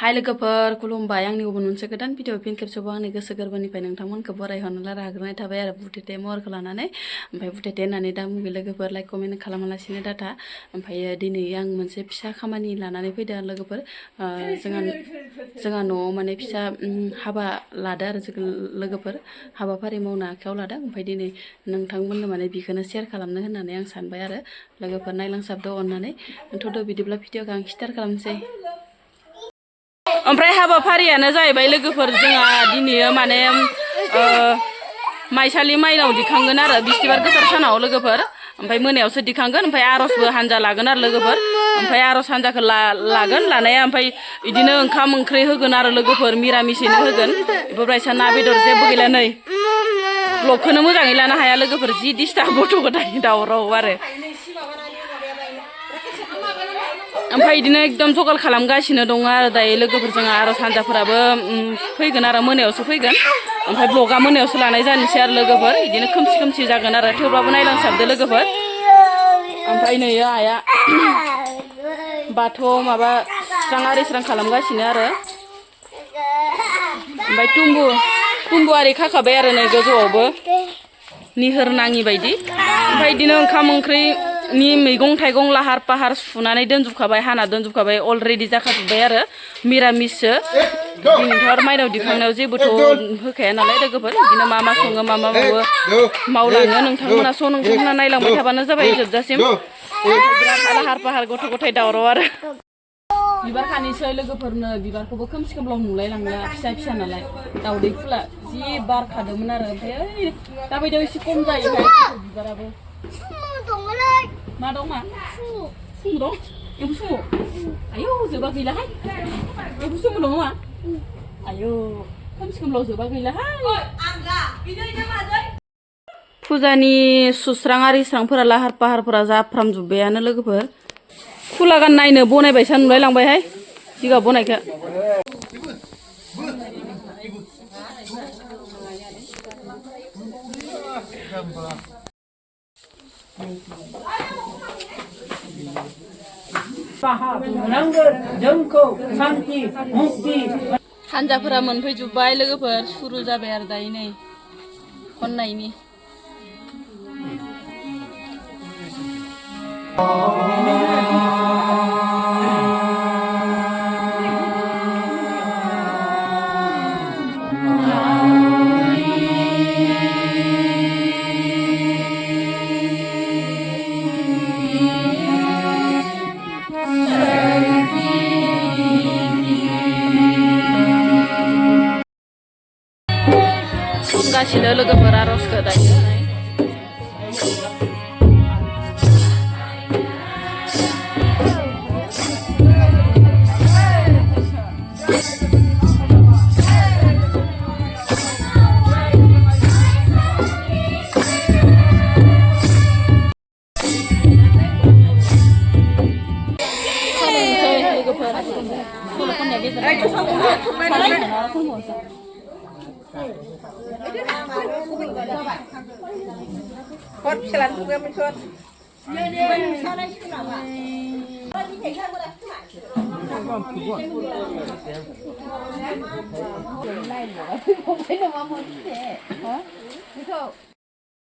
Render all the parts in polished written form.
हाय लोगोफोर खुलुमबाय आंनि गुबुन मोनसे गोदान भिडिअ फिन खेबसेबाव आंनि गोसो गोरबोनिफ्राय नोंथांमोनखौ बरायहरनो लाग्रोनाय थाबाय आरो बुथेते महरखौ लानानै ओमफ्राय बुथेते होननानै दा मुगि लोगोफोर लाइक कमेन्ट खालामालासिनो डाटा ओमफ्राय दिनै आं मोनसे फिसा खामानि लानानै फैदों लोगोफोर जोंहा न'आव माने फिसा हाबा लादो आरो जों लोगोफोर हाबाफारि मावनो आखायाव लादों ओमफ्राय दिनै नोंथांमोननो माने बेखौनो शेयार खालामनो होननानै आं सानबाय आरो लोगोफोर नायलांसाबदो अननानै थ'दो बिदिब्ला भिडिअखौ आं स्टार्ट खालामनोसै। ओमफ्राय हाबाफारियानो जाहैबाय लोगोफोर जोंहा दिनै माने माइसालि माइनाव दिखांगोन आरो बिस्थिबार गोथार सानाव लोगोफोर ओमफ्राय मोनायावसो दिखांगोन ओमफ्राय आर'जबो हानजा लागोन आरो लोगोफोर ओमफ्राय आर'ज हानजाखौ लागोन लानाया ओमफ्राय बिदिनो ओंखाम ओंख्रि होगोन आरो लोगोफोर मिरामिसैनो होगोन बेफोरबायसा ना बेदर जेबो गैला नै ब्लगखौनो मोजाङै लानो हाया लोगोफोर जि डिस्टार्ब गथ' गथाय दावराव आरो ओमफ्राय बिदिनो एकदम जगार खालामगासिनो दङ आरो दायो लोगोफोर जोंहा आर'ज हानजाफोराबो फैगोन आरो मोनायावसो फैगोन ओमफ्राय ब्लगा मोनायावसो लानाय जानोसै आरो लोगोफोर बिदिनो खोमसि खोमसि जागोन आरो थेवब्लाबो नायलांसाबदो लोगोफोर ओमफ्राय नै आइया बाथौआव माबा स्रां आरिस्रां खालामगासिनो आरो ओमफ्राय तुम्बु आरि खाखाबाय आरो नै गोजौआवबो निहोर नाङि बायदि ओमफ्राय बिदिनो ओंखाम ओंख्रिनि मैगं थाइगं लाहार फाहार सुनानै दोनजोबखाबाय हाना दोनजोबखाबाय अलरेडि जाखाजोब्बाय आरो मिरामिससो दिनैथ' आरो माइनाव दिखांनायाव जेबोथ' होखाया नालाय लोगोफोर बिदिनो मा सङो मा मावो मावलाङो नोंथांमोना नायलांबाय थाबानो जाबाय जोबजासिम बिराद लाहार फाहार गथ' गथाय दावराव आरो बिबार खानोसै लोगोफोरनो बिबारखौबो खोमसि खोमलाव नुलायलांला फिसा फिसा नालाय दावदै फुला जि बारखादोंमोन आरो ओमफ्राय दा बायदियाव एसे खम जायोहाय बिबाराबो मा दं मा सुमु दं एम्फौ सुमु आयौ जोबा गैलाहाय एम्फौ सुमु दं मा आयौ खोमसि खोमलाव जोबा गैलाहाय फुजानि सुस्रां आरिस्रांफोरा लाहार फाहारफोरा जाफ्रामजोब्बायानो लोगोफोर खुला गान नायनो बनायबायसा नुलाय लांबायहाय जिगाब बनायखो हानजाफोरा मोनफैजोब्बाय लोगोफोर सुरु जाबाय आरो दायो नै खननायनि संगासिनो लोगोफोर आर'जखौ दायो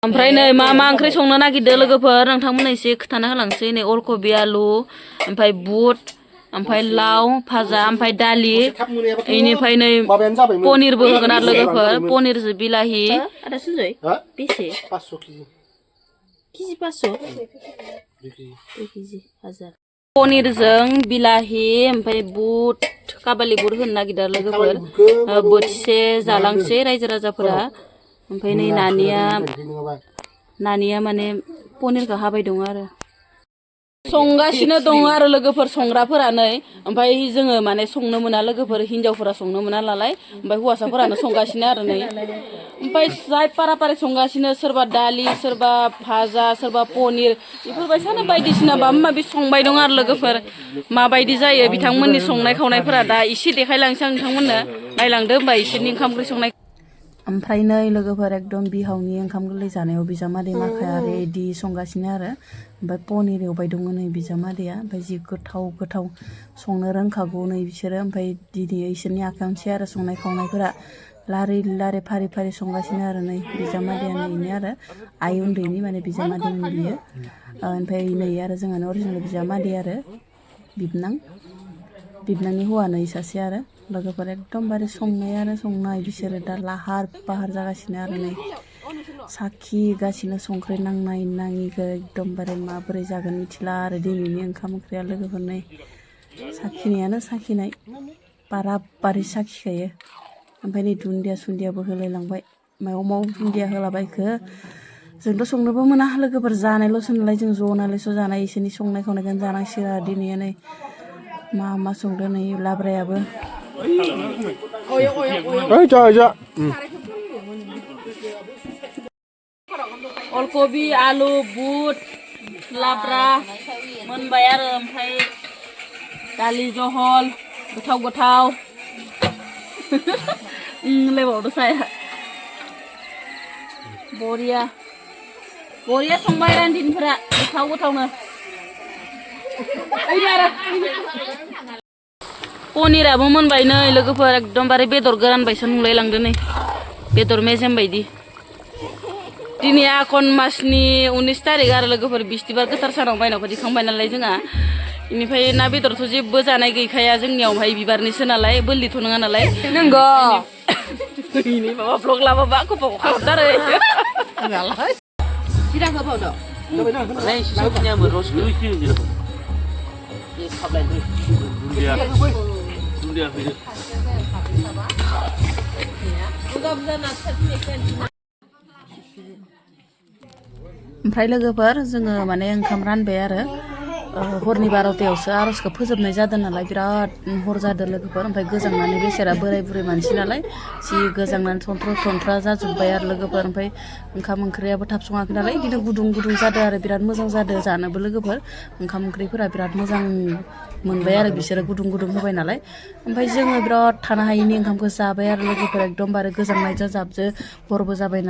ओमफ्राय नै मा ओंख्रि संनो नागिरदो लोगोफोर नोंथांमोननो एसे खोथाना होलांसै नै अलकबि आलु ओमफ्राय बुट ओमफ्राय लाव भाजा ओमफ्राय दालि इनिफ्राय नै पनिरबो होगोन आरो लोगोफोर पनिरजों बिलाहि आदा सुनजय बेसे 500 केजि 500 केजि हाजार पनिरजों बिलाहि ओमफ्राय बुट काबालि बुट होनो नागिरदों लोगोफोर बोथिसे जालांसै रायजो राजाफोरा ओमफ्राय नै नानिया माने पनिरखौ हाबाय दं आरो संगासिनो दङ आरो लोगोफोर संग्राफोरा नै ओमफ्राय जोङो माने संनो मोना लोगोफोर हिनजावफोरा संनो मोना नालाय ओमफ्राय हौवासाफोरानो संगासिनो आरो नै ओमफ्राय जाय पारापारि संगासिनो सोरबा दालि सोरबा भाजा सोरबा पनिर बेफोरबायसानो बायदिसिना माबा माबि संबाय दं आरो लोगोफोर माबायदि जायो बिथांमोननि संनाय खावनायफोरा दा एसे देखायलांसै आं नोंथांमोननो नायलांदो होमबा इसोरनि ओंखाम ओंख्रि संनाय ओमफ्राय नै लोगोफोर एकदम बिहावनि ओंखाम गोरलै जानायाव बिजामादै माखाया रेडि संगासिनो आरो ओमफ्राय पनिर एवबाय दङ नै बिजामादैया ओमफ्राय जि गोथाव गोथाव संनो रोंखागौ नै बिसोरो ओमफ्राय दिनै इसोरनि आखायावनोसै आरो संनाय खावनायफोरा लारि लारि फारि फारि संगासिनो आरो नै बिजामादैया नैनो आरो आइ उन्दैनि माने बिजामादैमोन बियो ओमफ्राय नै आरो जोंहानो अरिजिनेल बिजामादै आरो बिबनांनि हौवा नै सासे आरो लोगोफोर एकदमबारे संनाय बिसोरो दा लाहार फाहार जागासिनो आरो नै साखिगासिनो संख्रि नांनाय नाङिखौ एकदमबारे माबोरै जागोन मिथिला आरो दिनैनि ओंखाम ओंख्रिया लोगोफोर नै साखिनाय बाराबारि साखिखायो ओमफ्राय नै दुन्दिया सुन्दियाबो होलायलांबाय मायाव दुन्दिया होलाबायखो जोंथ' संनोबो मोना लोगोफोर जानायल'सो नालाय जों ज' नालायसो जानाय इसोरनि संनाय खावनायखौनो जानांसिगोन आरो दिनै नै मा संदो नै लाब्रायाबो अलकबि आलु बुट लाब्रा मोनबाय आरो ओमफ्राय दालि जहल गोथाव लेबावदो साया बरिया संबाय रान्दिनिफोरा गोथावनो पनिराबो मोनबाय नै लोगोफोर एकदमबारे बेदर गोरान बायसा नुलायलांदो नै बेदर मेजेम बायदि दिनै आघन मासनि 19 तारिख आरो लोगोफोर बिस्तिबार गोथार सानाव माइनावखौ दिखांबाय नालाय जोंहा बेनिफ्राय ना बेदरथ' जेबो जानाय गैखाया जोंनियावहाय बिबारनिसो नालाय बोलिथ' नङा नालाय नंगौ माबा ब्लग लाबाबा खफाखौ खालामथारो जिराखौ बावदो ओमफ्राय लोगोफोर जोङो माने ओंखाम रानबाय आरो हरनि 12थायावसो आर'जखौ फोजोबनाय जादों नालाय बिराद हर जादों लोगोफोर ओमफ्राय गोजांनानै बेसेरा बोराय बुरै मानसि नालाय जि गोजांनानै थन्थ्रा जाजोब्बाय आरो लोगोफोर ओमफ्राय ओंखाम ओंख्रियाबो थाब सङाखै नालाय बिदिनो गुदुं जादों आरो बिराद मोजां जादों जानोबो लोगोफोर ओंखाम ओंख्रिफोरा बिराद मोजां मोनबाय आरो बिसोरो गुदुं होबाय नालाय ओमफ्राय जोङो बिराद थानो हायिनि ओंखामखौ जाबाय आरो लोगोफोर एकदमबारे गोजांनायजों जाबजो हरबो जाबाय